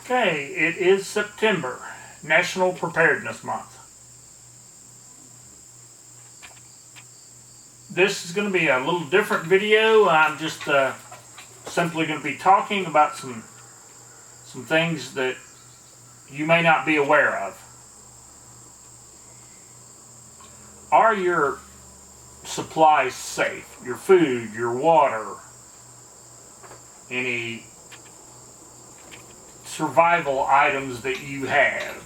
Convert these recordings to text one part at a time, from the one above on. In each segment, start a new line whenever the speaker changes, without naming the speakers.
Okay, it is September, National Preparedness Month. This is going to be a little different video. I'm just simply going to be talking about some things that you may not be aware of. Are your supplies safe? Your food, your water, any survival items that you have?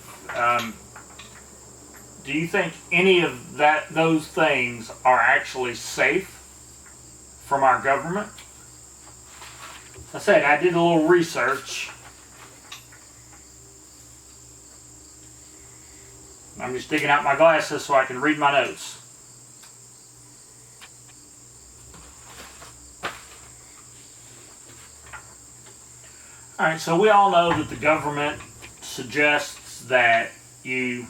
Do you think any of those things are actually safe from our government? I said I did a little research. I'm just digging out my glasses so I can read my notes. Alright, so we all know that the government suggests that you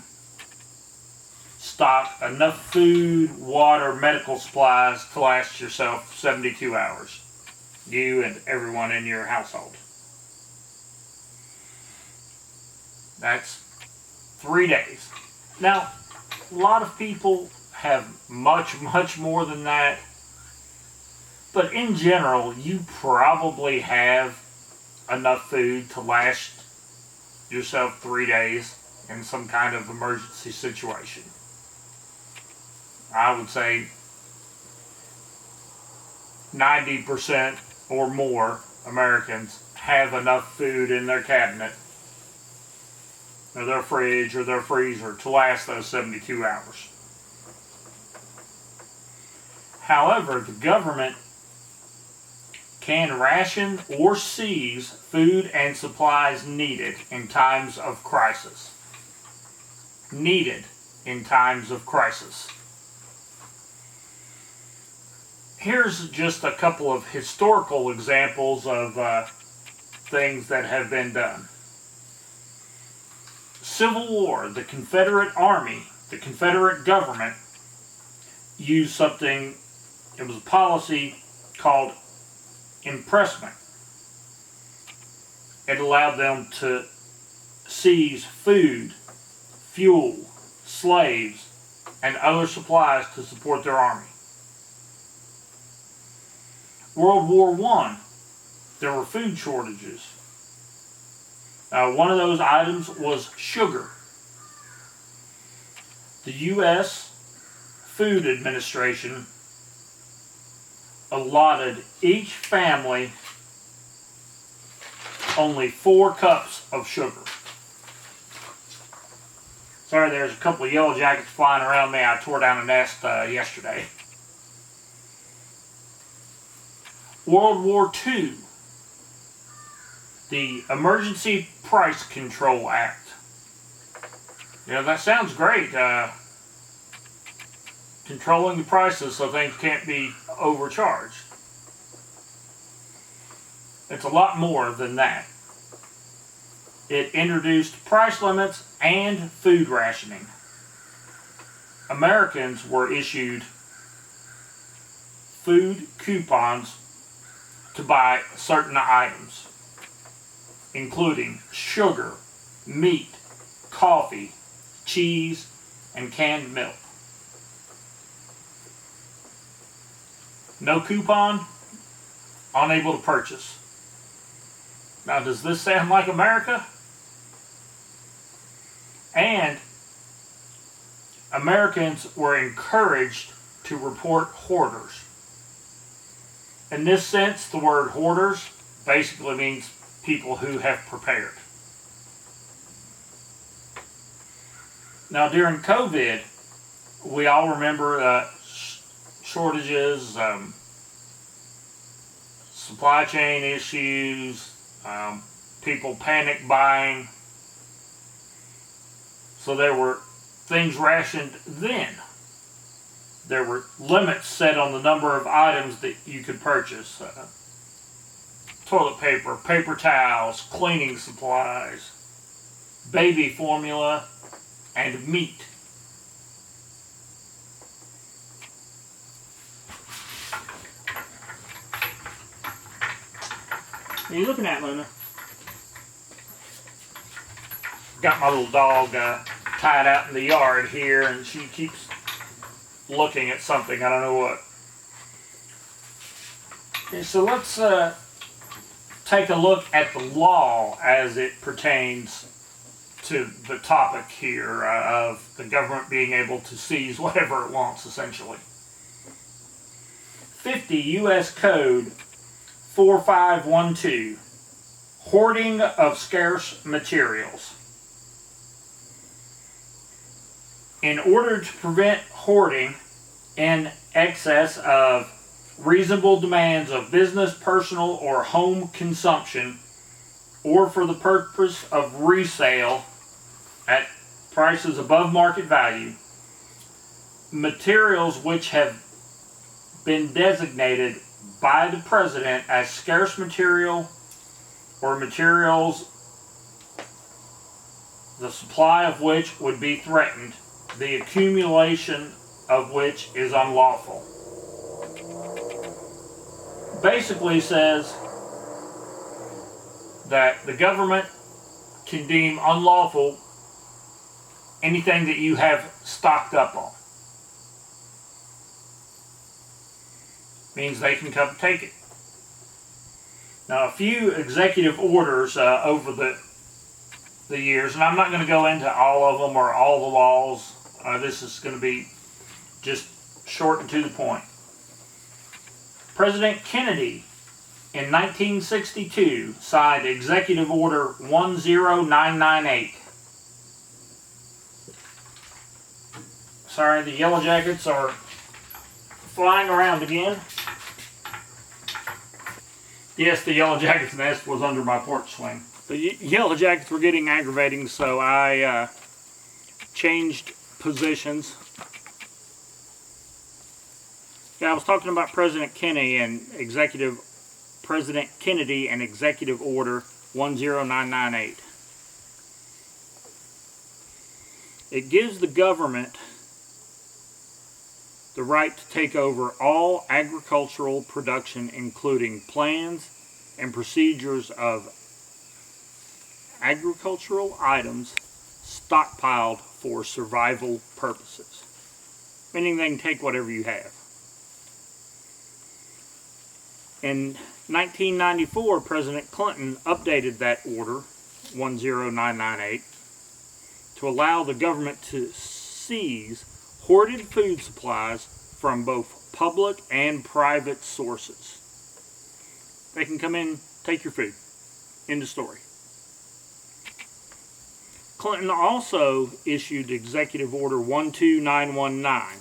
stock enough food, water, medical supplies to last yourself 72 hours. You and everyone in your household. That's 3 days. Now, a lot of people have much more than that. But in general, you probably have enough food to last yourself 3 days in some kind of emergency situation. I would say 90% or more Americans have enough food in their cabinet or their fridge or their freezer to last those 72 hours. However, the government can ration or seize food and supplies needed in times of crisis. Needed in times of crisis. Here's just a couple of historical examples of things that have been done. Civil War, the Confederate Army, the Confederate government used something, it was a policy called impressment. It allowed them to seize food, fuel, slaves, and other supplies to support their army. World War I, there were food shortages. One of those items was sugar. The U.S. Food Administration allotted each family only 4 cups of sugar. Sorry, there's a couple of yellow jackets flying around me. I tore down a nest yesterday. World War II, the Emergency Price Control Act. You know, that sounds great. Controlling the prices so things can't be overcharged. It's a lot more than that. It introduced price limits and food rationing. Americans were issued food coupons to buy certain items, including sugar, meat, coffee, cheese, and canned milk. No coupon, unable to purchase. Now, does this sound like America? And Americans were encouraged to report hoarders. In this sense, the word hoarders basically means people who have prepared. Now, during COVID, we all remember shortages, supply chain issues, people panic buying. So there were things rationed then. There were limits set on the number of items that you could purchase. Toilet paper, paper towels, cleaning supplies, baby formula, and meat. What are you looking at, Luna? got my little dog tied out in the yard here, and she keeps looking at something. I don't know what. Okay, so let's take a look at the law as it pertains to the topic here of the government being able to seize whatever it wants, essentially. 50 U.S. Code 4512, hoarding of scarce materials. In order to prevent hoarding in excess of reasonable demands of business, personal, or home consumption, or for the purpose of resale at prices above market value, materials which have been designated by the President as scarce material or materials the supply of which would be threatened, the accumulation of which is unlawful. Basically says that the government can deem unlawful anything that you have stocked up on. Means they can come take it. Now, a few executive orders over the years, and I'm not going to go into all of them or all the laws. This is going to be just short and to the point. President Kennedy in 1962 signed Executive Order 10998. Sorry, the Yellow Jackets are flying around again. Yes, the Yellow Jackets' nest was under my porch swing. The Yellow Jackets were getting aggravating, so I changed positions. Yeah, I was talking about President Kennedy and Executive Order 10998. It gives the government the right to take over all agricultural production, including plans and procedures of agricultural items stockpiled for survival purposes. Meaning they can take whatever you have. In 1994, President Clinton updated that order, 10998, to allow the government to seize hoarded food supplies from both public and private sources. They can come in, take your food. End of story. Clinton also issued Executive Order 12919,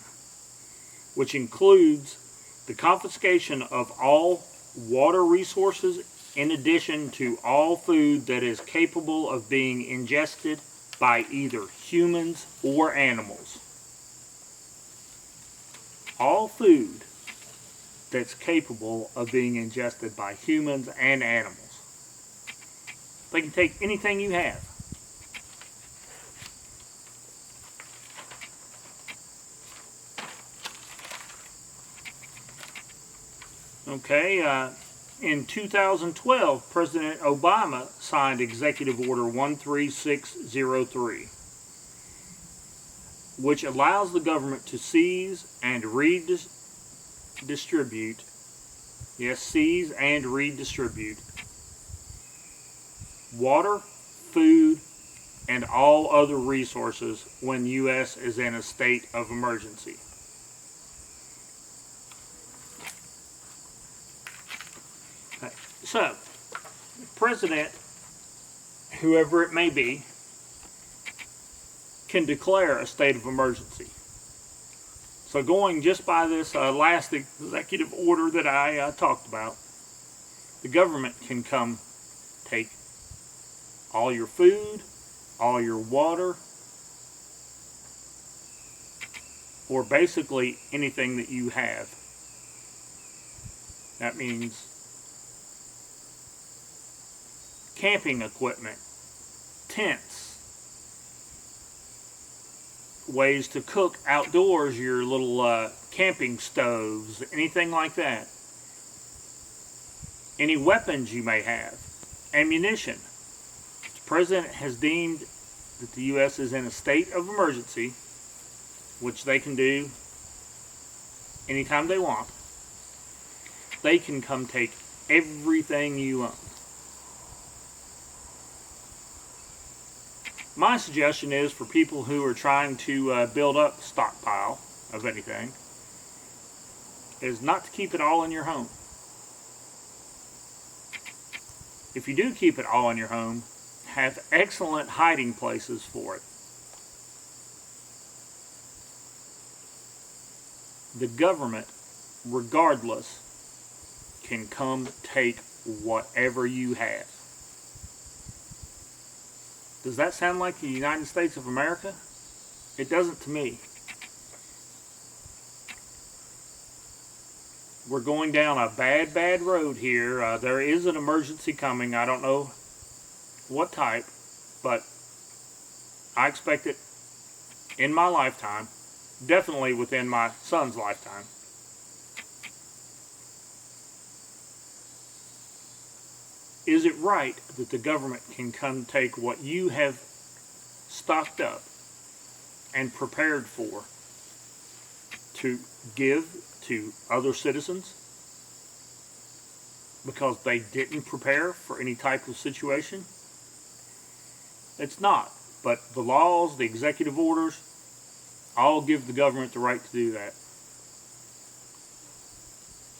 which includes the confiscation of all water resources in addition to all food that is capable of being ingested by either humans or animals. All food that's capable of being ingested by humans and animals. They can take anything you have. Okay, in 2012, President Obama signed Executive Order 13603, which allows the government to seize and redistribute, water, food, and all other resources when U.S. is in a state of emergency. So, the President, whoever it may be, can declare a state of emergency. So going just by this last executive order that I talked about, the government can come take all your food, all your water, or basically anything that you have. That means camping equipment, tents, ways to cook outdoors, your little camping stoves, anything like that. Any weapons you may have, ammunition. The President has deemed that the U.S. is in a state of emergency, which they can do anytime they want, they can come take everything you own. My suggestion is for people who are trying to build up a stockpile of anything is not to keep it all in your home. If you do keep it all in your home, have excellent hiding places for it. The government, regardless, can come take whatever you have. Does that sound like the United States of America? It doesn't to me. We're going down a bad road here. There is an emergency coming. I don't know what type, but I expect it in my lifetime, definitely within my son's lifetime. Is it right that the government can come take what you have stocked up and prepared for to give to other citizens because they didn't prepare for any type of situation? It's not. But the laws, the executive orders, all give the government the right to do that.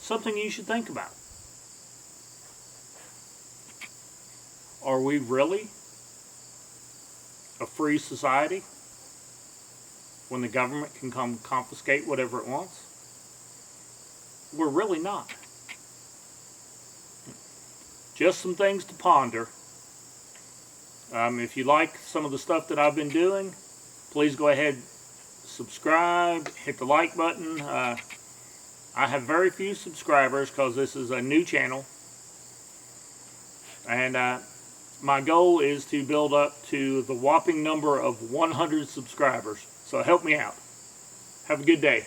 Something you should think about. Are we really a free society when the government can come confiscate whatever it wants? We're really not. Just some things to ponder. If you like some of the stuff that I've been doing, please go ahead, subscribe, hit the like button. I have very few subscribers because this is a new channel. And my goal is to build up to the whopping number of 100 subscribers. So help me out. Have a good day.